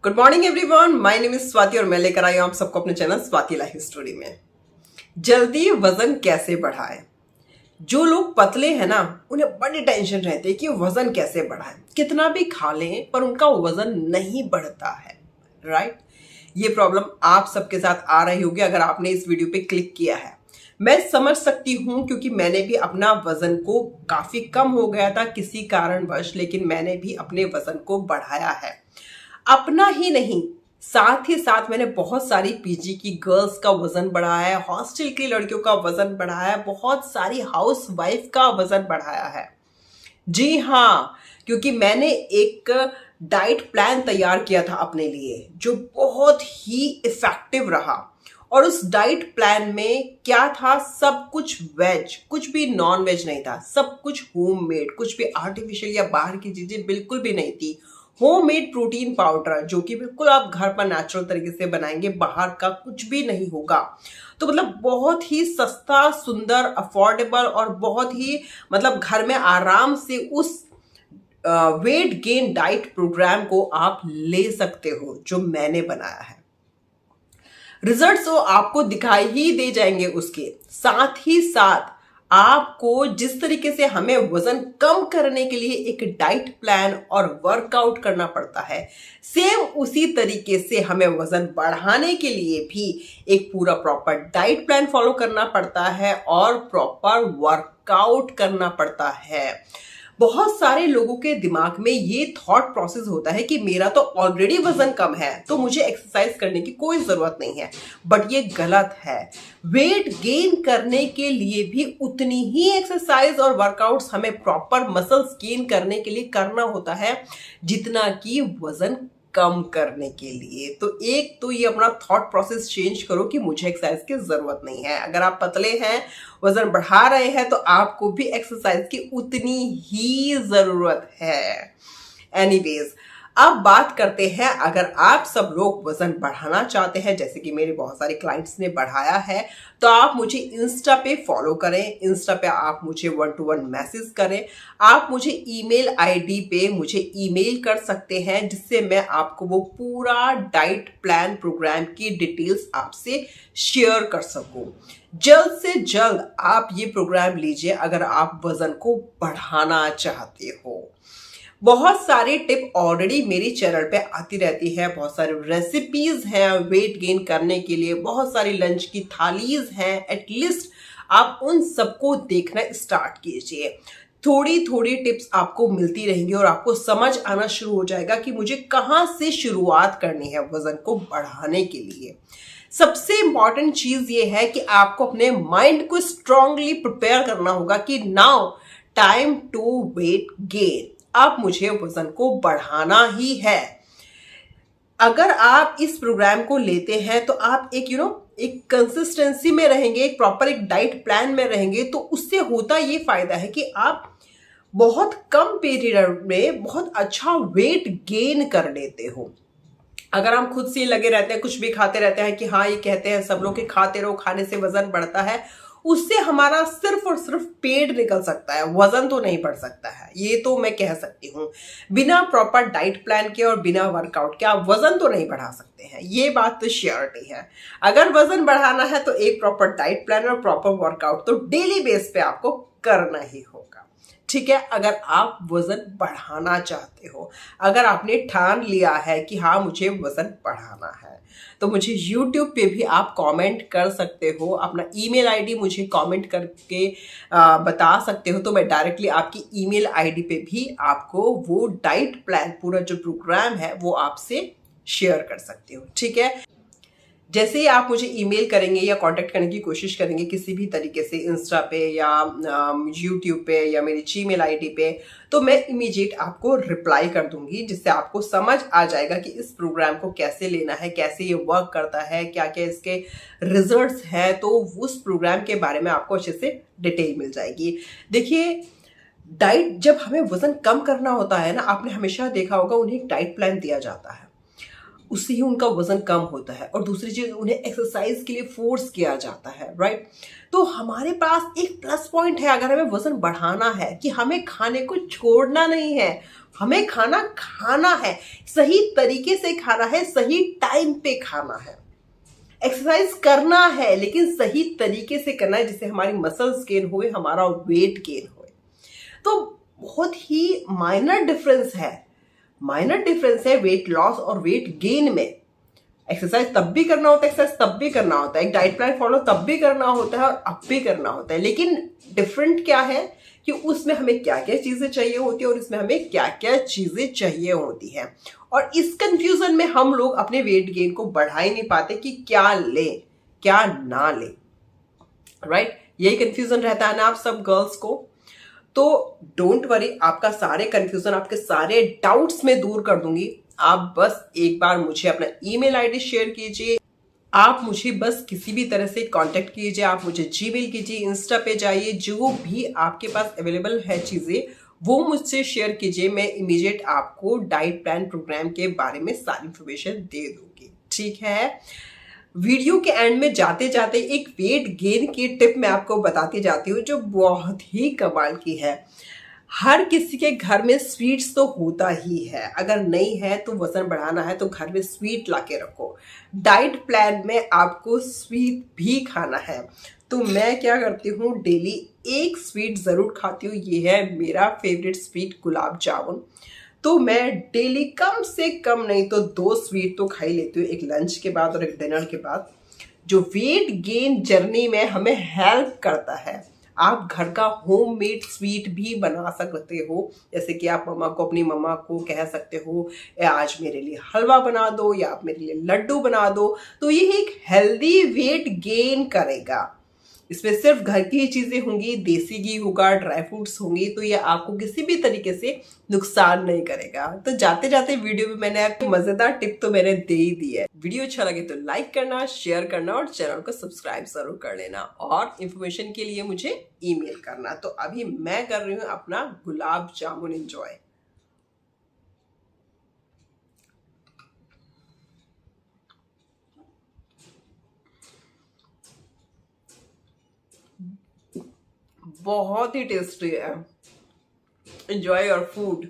Good morning everyone, my name is Swati और मैं लेकर आई हूं आप सबको अपने चैनल स्वाति लाइफ स्टोरी में। जल्दी वजन कैसे बढ़ाएं। जो लोग पतले हैं ना, उन्हें बड़ी टेंशन रहती है कि वजन कैसे बढ़ाएं। कितना भी खा लें पर उनका वजन नहीं बढ़ता है, राइट। ये प्रॉब्लम आप सबके साथ आ रही होगी अगर आपने इस वीडियो पे क्लिक किया है। मैं समझ सकती हूँ क्योंकि मैंने भी अपना वजन को काफी कम हो गया था किसी कारणवश, लेकिन मैंने भी अपने वजन को बढ़ाया है। अपना ही नहीं, साथ ही साथ मैंने बहुत सारी पीजी की गर्ल्स का वजन बढ़ाया है, हॉस्टल की लड़कियों का वजन बढ़ाया है, बहुत सारी हाउस वाइफ का वजन बढ़ाया है। जी हाँ, क्योंकि मैंने एक डाइट प्लान तैयार किया था अपने लिए जो बहुत ही इफेक्टिव रहा। और उस डाइट प्लान में क्या था, सब कुछ वेज, कुछ भी नॉन वेज नहीं था, सब कुछ होममेड, कुछ भी आर्टिफिशियल या बाहर की चीजें बिल्कुल भी नहीं थी। होममेड प्रोटीन पाउडर जो कि बिल्कुल आप घर पर नेचुरल तरीके से बनाएंगे, बाहर का कुछ भी नहीं होगा। तो मतलब बहुत ही सस्ता, सुंदर, अफोर्डेबल और बहुत ही मतलब घर में आराम से उस वेट गेन डाइट प्रोग्राम को आप ले सकते हो जो मैंने बनाया है। रिजल्ट्स तो आपको दिखाई ही दे जाएंगे। उसके साथ ही साथ आपको जिस तरीके से हमें वजन कम करने के लिए एक डाइट प्लान और वर्कआउट करना पड़ता है, सेम उसी तरीके से हमें वजन बढ़ाने के लिए भी एक पूरा प्रॉपर डाइट प्लान फॉलो करना पड़ता है और प्रॉपर वर्कआउट करना पड़ता है। बहुत सारे लोगों के दिमाग में ये थॉट प्रोसेस होता है कि मेरा तो ऑलरेडी वजन कम है तो मुझे एक्सरसाइज करने की कोई जरूरत नहीं है, बट ये गलत है। वेट गेन करने के लिए भी उतनी ही एक्सरसाइज और वर्कआउट्स हमें प्रॉपर मसल्स गेन करने के लिए करना होता है जितना कि वजन कम करने के लिए। तो एक तो ये अपना थॉट प्रोसेस चेंज करो कि मुझे एक्सरसाइज की जरूरत नहीं है। अगर आप पतले हैं, वजन बढ़ा रहे हैं, तो आपको भी एक्सरसाइज की उतनी ही जरूरत है। एनीवेज, अब बात करते हैं, अगर आप सब लोग वजन बढ़ाना चाहते हैं, जैसे कि मेरे बहुत सारे क्लाइंट्स ने बढ़ाया है, तो आप मुझे इंस्टा पे फॉलो करें। इंस्टा पे आप मुझे 1-to-1 मैसेज करें। आप मुझे ईमेल आईडी पे मुझे ईमेल कर सकते हैं, जिससे मैं आपको वो पूरा डाइट प्लान प्रोग्राम की डिटेल्स आपसे शेयर कर सकूं। जल्द से जल्द आप ये प्रोग्राम लीजिए अगर आप वजन को बढ़ाना चाहते हो। बहुत सारी टिप ऑलरेडी मेरी चैनल पे आती रहती है, बहुत सारी रेसिपीज हैं वेट गेन करने के लिए, बहुत सारी लंच की थालीज हैं। एटलीस्ट आप उन सबको देखना स्टार्ट कीजिए। थोड़ी थोड़ी टिप्स आपको मिलती रहेंगी और आपको समझ आना शुरू हो जाएगा कि मुझे कहाँ से शुरुआत करनी है वजन को बढ़ाने के लिए। सबसे इंपॉर्टेंट चीज ये है कि आपको अपने माइंड को स्ट्रांगली प्रिपेयर करना होगा कि now time to weight gain. अब मुझे वजन को बढ़ाना ही है। अगर आप इस प्रोग्राम को लेते हैं तो आप एक एक कंसिस्टेंसी में रहेंगे, एक प्रॉपर एक डाइट प्लान में रहेंगे, तो उससे होता ये फायदा है कि आप बहुत कम पीरियड में बहुत अच्छा वेट गेन कर लेते हो। अगर हम खुद से लगे रहते हैं, कुछ भी खाते रहते हैं कि हाँ ये कहते हैं सब लोग कि खाते रहो, खाने से वजन बढ़ता है, उससे हमारा सिर्फ और सिर्फ पेट निकल सकता है, वजन तो नहीं बढ़ सकता है। ये तो मैं कह सकती हूँ, बिना प्रॉपर डाइट प्लान के और बिना वर्कआउट के आप वजन तो नहीं बढ़ा सकते हैं। ये बात तो श्योरिटी है। अगर वजन बढ़ाना है तो एक प्रॉपर डाइट प्लान और प्रॉपर वर्कआउट तो डेली बेस पे आपको करना ही होगा, ठीक है। अगर आप वजन बढ़ाना चाहते हो, अगर आपने ठान लिया है कि हाँ मुझे वजन बढ़ाना है, तो मुझे YouTube पे भी आप कमेंट कर सकते हो। अपना ईमेल आईडी मुझे कमेंट करके बता सकते हो, तो मैं डायरेक्टली आपकी ईमेल आईडी पे भी आपको वो डाइट प्लान, पूरा जो प्रोग्राम है वो आपसे शेयर कर सकती हूँ, ठीक है। जैसे ही आप मुझे ईमेल करेंगे या कांटेक्ट करने की कोशिश करेंगे किसी भी तरीके से, इंस्टा पे या यूट्यूब पे या मेरी जीमेल आईडी पे, तो मैं इमीडिएट आपको रिप्लाई कर दूंगी, जिससे आपको समझ आ जाएगा कि इस प्रोग्राम को कैसे लेना है, कैसे ये वर्क करता है, क्या क्या इसके रिजल्ट्स हैं। तो उस प्रोग्राम के बारे में आपको अच्छे से डिटेल मिल जाएगी। देखिए, डाइट जब हमें वजन कम करना होता है ना, आपने हमेशा देखा होगा उन्हें एक डाइट प्लान दिया जाता है। उससे ही उनका वजन कम होता है। और दूसरी चीज, उन्हें एक्सरसाइज के लिए फोर्स किया जाता है, राइट। तो हमारे पास एक प्लस पॉइंट है अगर हमें वजन बढ़ाना है, कि हमें खाने को छोड़ना नहीं है, हमें खाना खाना है, सही तरीके से खाना है, सही टाइम पे खाना है, एक्सरसाइज करना है लेकिन सही तरीके से करना है, जिससे हमारी मसल्स गेन होए, हमारा वेट गेन होए। तो बहुत ही माइनर डिफरेंस है वेट लॉस और वेट गेन में। एक्सरसाइज तब भी करना होता है, एक्सरसाइज तब भी करना होता है, एक डाइट प्लान फॉलो तब भी करना होता है और अब भी करना होता है। लेकिन डिफरेंट क्या है कि उसमें हमें क्या क्या चीजें चाहिए होती है और इसमें हमें क्या क्या चीजें चाहिए होती है। और इस कंफ्यूजन में हम लोग अपने वेट गेन को बढ़ा ही नहीं पाते कि क्या ले क्या ना ले, राइट। यही कंफ्यूजन रहता है ना आप सब गर्ल्स को। तो डोंट वरी, आपका सारे कंफ्यूजन, आपके सारे डाउट्स में दूर कर दूंगी। आप बस एक बार मुझे अपना ईमेल आईडी शेयर कीजिए, आप मुझे बस किसी भी तरह से कांटेक्ट कीजिए, आप मुझे जीमेल कीजिए, इंस्टा पे जाइए, जो भी आपके पास अवेलेबल है चीजें वो मुझसे शेयर कीजिए। मैं इमीडिएट आपको डाइट प्लान प्रोग्राम के बारे में सारी इंफॉर्मेशन दे दूंगी, ठीक है। वीडियो के एंड में जाते जाते एक वेट गेन की टिप मैं आपको बताती जाती हूँ, जो बहुत ही कमाल की है। हर किसी के घर में स्वीट्स तो होता ही है, अगर नहीं है तो वजन बढ़ाना है तो घर में स्वीट ला के रखो। डाइट प्लान में आपको स्वीट भी खाना है, तो मैं क्या करती हूँ, डेली एक स्वीट जरूर खाती हूँ। ये है मेरा फेवरेट स्वीट, गुलाब जामुन। तो मैं डेली कम से कम नहीं तो 2 स्वीट तो खा ही लेती हूँ, एक लंच के बाद और एक डिनर के बाद, जो वेट गेन जर्नी में हमें हेल्प करता है। आप घर का होममेड स्वीट भी बना सकते हो, जैसे कि आप अपनी मम्मा को कह सकते हो आज मेरे लिए हलवा बना दो या आप मेरे लिए लड्डू बना दो। तो ये एक हेल्दी वेट गेन करेगा। इसमें सिर्फ घर की ही चीजें होंगी, देसी घी होगा, ड्राई फ्रूट्स होंगी, तो ये आपको किसी भी तरीके से नुकसान नहीं करेगा। तो जाते जाते वीडियो में मैंने आपको मजेदार टिप तो मैंने दे ही दी है। वीडियो अच्छा लगे तो लाइक करना, शेयर करना और चैनल को सब्सक्राइब जरूर कर लेना, और इन्फॉर्मेशन के लिए मुझे ईमेल करना। तो अभी मैं कर रही हूँ अपना गुलाब जामुन एंजॉय। बहुत ही टेस्टी है। Enjoy your food.